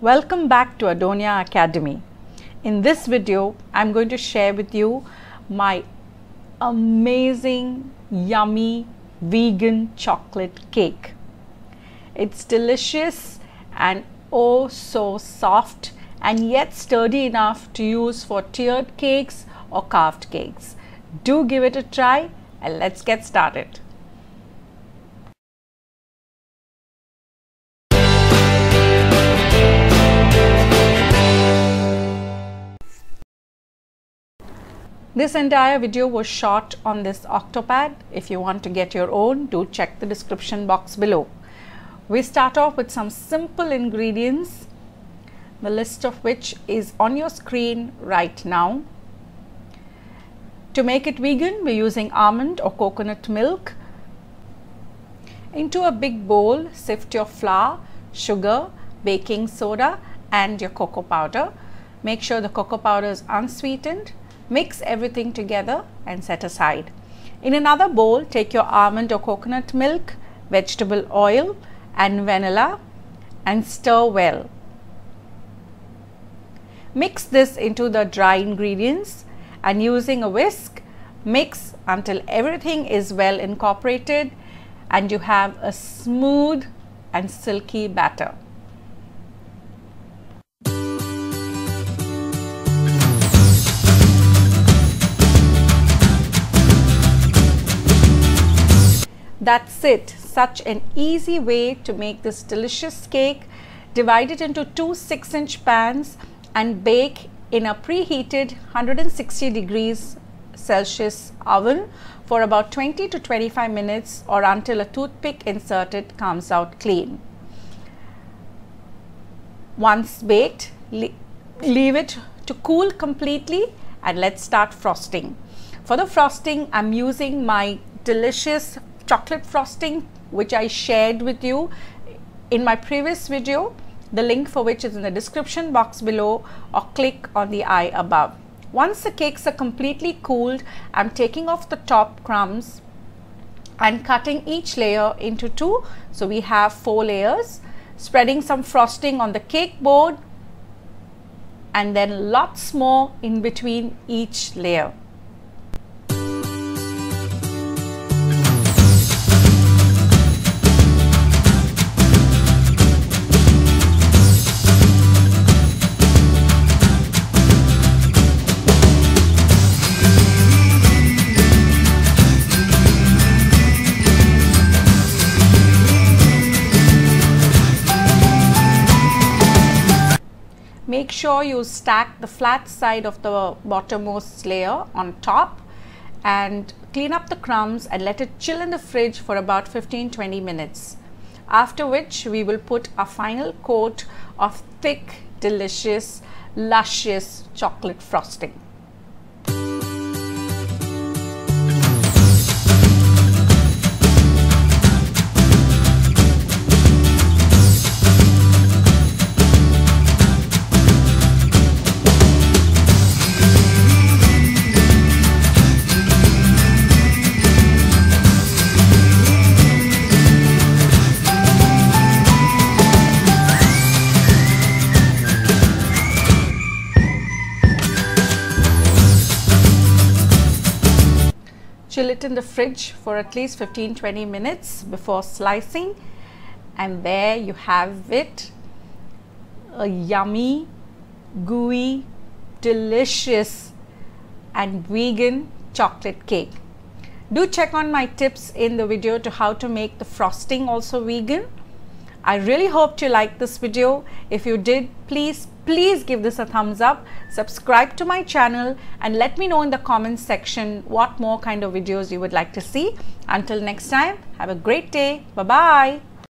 Welcome back to Adonia Academy. In this video, I'm going to share with you my amazing, yummy, vegan chocolate cake. It's delicious and oh so soft and yet sturdy enough to use for tiered cakes or carved cakes. Do give it a try and let's get started. This entire video was shot on this OCTOPAD. If you want to get your own, do check the description box below. We start off with some simple ingredients, the list of which is on your screen right now. To make it vegan, we're using almond or coconut milk. Into a big bowl, sift your flour, sugar, baking soda and your cocoa powder. Make sure the cocoa powder is unsweetened. Mix everything together and set aside. In another bowl, take your almond or coconut milk, vegetable oil and vanilla and stir well. Mix this into the dry ingredients and using a whisk, mix until everything is well incorporated and you have a smooth and silky batter. That's it. Such an easy way to make this delicious cake. Divide it into two 6-inch pans and bake in a preheated 160 degrees Celsius oven for about 20 to 25 minutes or until a toothpick inserted comes out clean. Once baked, leave it to cool completely and let's start frosting. For the frosting, I'm using my delicious chocolate frosting which I shared with you in my previous video, the link for which is in the description box below or click on the eye above. Once the cakes are completely cooled, I'm taking off the top crumbs and cutting each layer into two, so we have 4 layers, spreading some frosting on the cake board and then lots more in between each layer. Make sure you stack the flat side of the bottommost layer on top and clean up the crumbs and let it chill in the fridge for about 15-20 minutes. After which we will put a final coat of thick, delicious, luscious chocolate frosting. Chill it in the fridge for at least 15-20 minutes before slicing, and there you have it, a yummy, gooey, delicious and vegan chocolate cake. Do check on my tips in the video to how to make the frosting also vegan. I really hope you liked this video. If you did, please give this a thumbs up, subscribe to my channel and let me know in the comments section what more kind of videos you would like to see. Until next time, have a great day. Bye-bye.